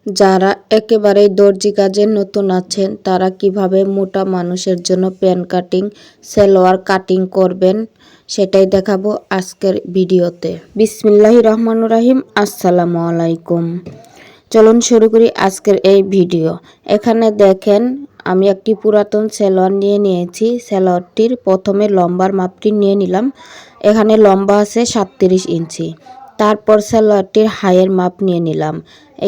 যারা একেবারেই দর্জি কাজে নতুন আছেন তারা কিভাবে মোটা মানুষের জন্য প্যান্ট কাটিং সালোয়ার কাটিং করবেন সেটাই দেখাবো আজকের ভিডিওতে। বিসমিল্লাহির রহমানির রহিম। আসসালামু আলাইকুম। চলুন শুরু করি আজকের এই ভিডিও। এখানে দেখেন আমি একটি পুরাতন সালোয়ার নিয়ে নিয়েছি। সালোয়ারটির প্রথমে লম্বার মাপটি নিয়ে নিলাম। এখানে লম্বা আছে 37 ইঞ্চি। তারপর সালোয়ারটির হাইয়ের মাপ নিয়ে নিলাম।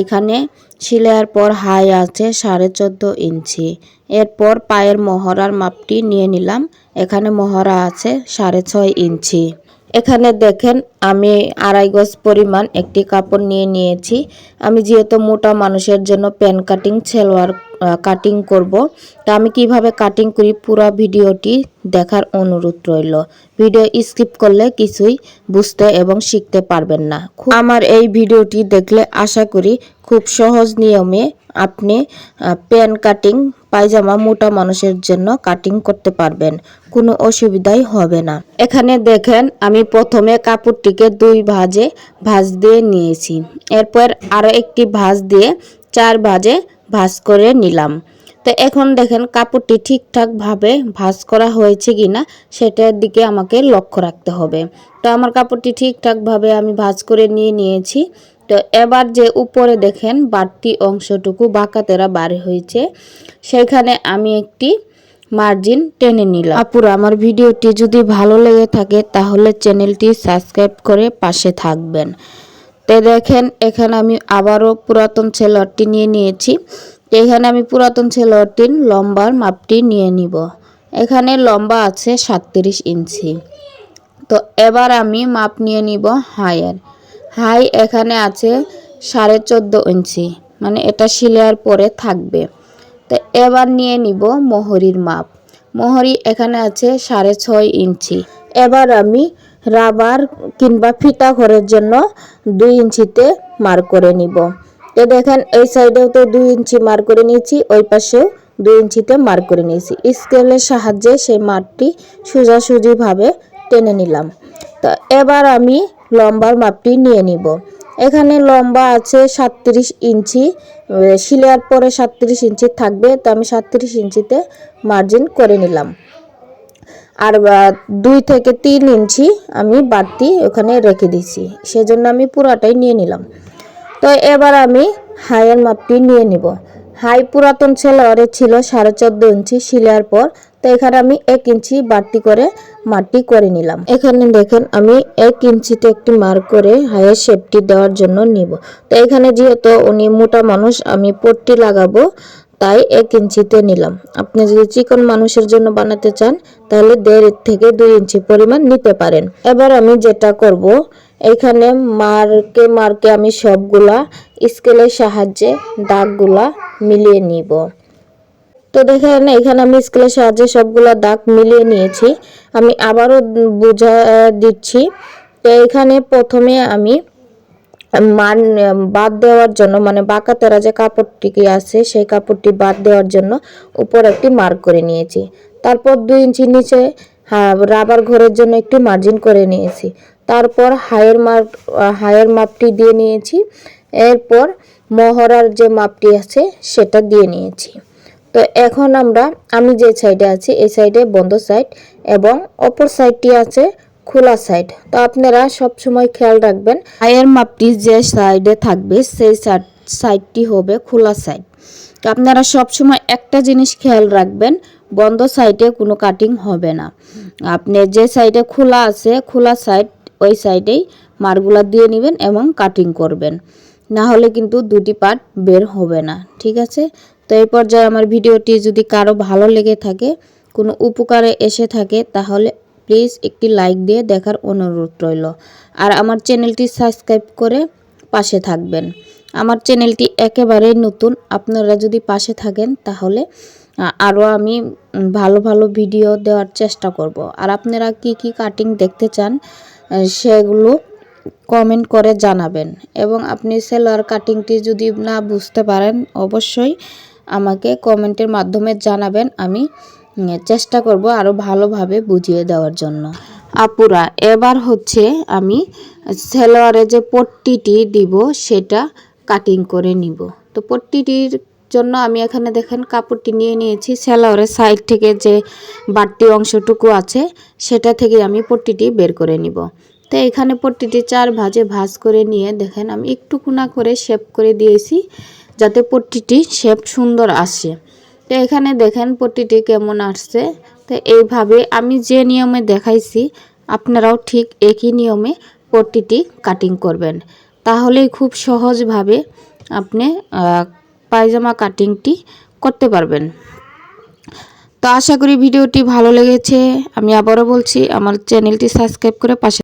এখানে সেলাইয়ের পর হাই আছে 14.5 ইঞ্চি। এরপর পায়ের মহড়ার মাপটি নিয়ে নিলাম। এখানে মহড়া আছে 6.5 ইঞ্চি। এখানে দেখেন আমি 2.5 গজ পরিমাণ একটি কাপড় নিয়ে নিয়েছি। আমি যেহেতু মোটা মানুষের জন্য প্যান্ট কাটিং সালোয়ার কাটিং করব, তা আমি কিভাবে কাটিং করি পুরো ভিডিওটি দেখার অনুরোধ রইল। ভিডিও স্কিপ করলে কিছুই বুঝতে এবং শিখতে পারবেন না। আমার এই ভিডিওটি দেখলে আশা করি খুব সহজ নিয়মে আপনি প্যান্ট কাটিং পায়জামা মোটা মানুষের জন্য কাটিং করতে পারবেন, কোনো অসুবিধাই হবে না। এখানে দেখেন আমি প্রথমে কাপড়টিকে 2 ভাঁজে ভাঁজ দিয়ে নিয়েছি। এরপর আরও একটি ভাঁজ দিয়ে 4 ভাঁজে ভাঁজ করে নিলাম। তো এখন দেখেন কাপড়টি ঠিকঠাকভাবে ভাঁজ করা হয়েছে কিনা সেটার দিকে আমাকে লক্ষ্য রাখতে হবে। তো আমার কাপড়টি ঠিকঠাকভাবে আমি ভাঁজ করে নিয়েছি। তো এবার যে উপরে দেখেন বাড়তি অংশটুকু বাঁকাতেরা বার হয়েছে, সেখানে আমি একটি মার্জিন টেনে নিলাম। আপুরা, আমার ভিডিওটি যদি ভালো লেগে থাকে তাহলে চ্যানেলটি সাবস্ক্রাইব করে পাশে থাকবেন। তো দেখেন এখানে আমি আবারও পুরাতন সালোয়ারটি নিয়ে নিয়েছি। এখানে আমি পুরাতন সালোয়ারটির লম্বার মাপটি নিয়ে নিব। এখানে লম্বা আছে 37 ইঞ্চি। তো এবার আমি মাপ নিয়ে নিব হাইয়ের। হাই এখানে আছে 14.5 ইঞ্চি, মানে এটা সেলাইয়ের পরে থাকবে। তো এবার নিয়ে নিব মোহরির মাপ। মোহরি এখানে আছে 6.5 ইঞ্চি। এবার আমি রাবার কিংবা ফিতা ঘরের জন্য 2 ইঞ্চিতে মার্ক করে নিব। তো দেখেন এই সাইডেও তো 2 ইঞ্চি মার্ক করে নিয়েছি, ওই পাশেও 2 ইঞ্চিতে মার্ক করে নিয়েছি। স্কেলের সাহায্যে সেই মাপটি সোজাসুজিভাবে টেনে নিলাম। তো এবার আমি লম্বার মাপটি নিয়ে নিব। এখানে লম্বা আছে 37 ইঞ্চি, সেলাইয়ের পরে 37 ইঞ্চি থাকবে। তো আমি 37 ইঞ্চিতে মার্জিন করে নিলাম। আর 2 থেকে 3 ইঞ্চি আমি বাড়তি ওখানে রেখে দিয়েছি, সেজন্য আমি পুরাটাই নিয়ে নিলাম। তো এবার আমি হাইয়ের মাপটি নিয়ে নিব। হাই পুরাতন সালোয়ারে ছিল 14.5 ইঞ্চি সেলাইয়ের পর। তো এখানে আমি 1 ইঞ্চি বাড়তি করে মাপটি করে নিলাম। এখানে দেখেন আমি 1 ইঞ্চিতে একটি মার্ক করে হাইয়ের শেপটি দেওয়ার জন্য নিব। তো এখানে যেহেতু উনি মোটা মানুষ, আমি পট্টি লাগাবো, তাই 1 ইঞ্চিতে নিলাম। আপনি যদি চিকন মানুষের জন্য বানাতে চান তাহলে 1.5 থেকে 2 ইঞ্চি পরিমাণ নিতে পারেন। এবার আমি যেটা করব, এখানে মার্কে আমি সবগুলা স্কেলের সাহায্যে দাগগুলা মিলিয়ে নিব। তো দেখেন এখানে আমি স্কেলের সাহায্যে সবগুলা দাগ মিলিয়ে নিয়েছি। আমি আবারও বুঝা দিচ্ছি। তো এখানে প্রথমে আমি মান বাদ দেওয়ার জন্য, মানে বাঁকাতেরা যে কাপড়টি আছে সেই কাপড়টি বাদ দেওয়ার জন্য উপর একটি মার্ক করে নিয়েছি। তারপর 2 ইঞ্চি নিচে রাবার ঘরের জন্য একটু মার্জিন করে নিয়েছি। তারপর হাইয়ের মাপটি দিয়ে নিয়েছি। এরপর মহড়ার যে মাপটি আছে সেটা দিয়ে নিয়েছি। তো এখন আমি যে সাইডে আছি এই সাইডে বন্ধ সাইড এবং অপর সাইডটি আছে খোলা সাইড। তো আপনারা সব সময় খেয়াল রাখবেন হাইয়ের মাপটি যে সাইডে থাকবে সেই সাইডটি হবে খোলা সাইড। তো আপনারা সব সময় একটা জিনিস খেয়াল রাখবেন, বন্ধ সাইডে কোনো কাটিং হবে না। আপনি যে সাইডে খোলা আছে খোলা সাইড, ওই সাইডেই মার্কগুলা দিয়ে নেবেন এবং কাটিং করবেন, না হলে কিন্তু দুটি পার্ট বের হবে না। ঠিক আছে? তো এই পর্যায়ে আমার ভিডিওটি যদি কারো ভালো লেগে থাকে, কোনো উপকারে এসে থাকে, তাহলে প্লিজ একটি লাইক দিয়ে দেখার অনুরোধ রইল। আর আমার চ্যানেলটি সাবস্ক্রাইব করে পাশে থাকবেন। আমার চ্যানেলটি একেবারেই নতুন, আপনারা যদি পাশে থাকেন তাহলে আরও আমি ভালো ভালো ভিডিও দেওয়ার চেষ্টা করব। আর আপনারা কি কি কাটিং দেখতে চান সেগুলো কমেন্ট করে জানাবেন। এবং আপনি সালোয়ার কাটিংটি যদি না বুঝতে পারেন অবশ্যই আমাকে কমেন্টের মাধ্যমে জানাবেন, আমি চেষ্টা করব আরও ভালোভাবে বুঝিয়ে দেওয়ার জন্য। আপুরা, এবার হচ্ছে আমি সালোয়ারে যে পট্টিটি দিব সেটা কাটিং করে নিব। তো পট্টিটির জন্য আমি এখানে দেখেন কাপড়টি নিয়ে নিয়েছি। সেলারের সাইড থেকে যে বাড়তি অংশটুকু আছে সেটা থেকে আমি পট্টিটি বের করে নিব। তো এখানে পট্টিটি 4 ভাঁজে ভাঁজ করে নিয়ে দেখেন আমি একটু কোনা করে শেপ করে দিয়েছি যাতে পট্টিটি শেপ সুন্দর আসে। তো এখানে দেখেন পট্টিটি কেমন আসছে। তো এইভাবে আমি যে নিয়মে দেখাইছি আপনারাও ঠিক একই নিয়মে পট্টিটি কাটিং করবেন, তাহলেই খুব সহজভাবে আপনি পায়জামা কাটিংটি করতে পারবেন। তো আশা করি ভিডিওটি ভালো লেগেছে। আমি আবারও বলছি আমার চ্যানেলটি সাবস্ক্রাইব করে পাশে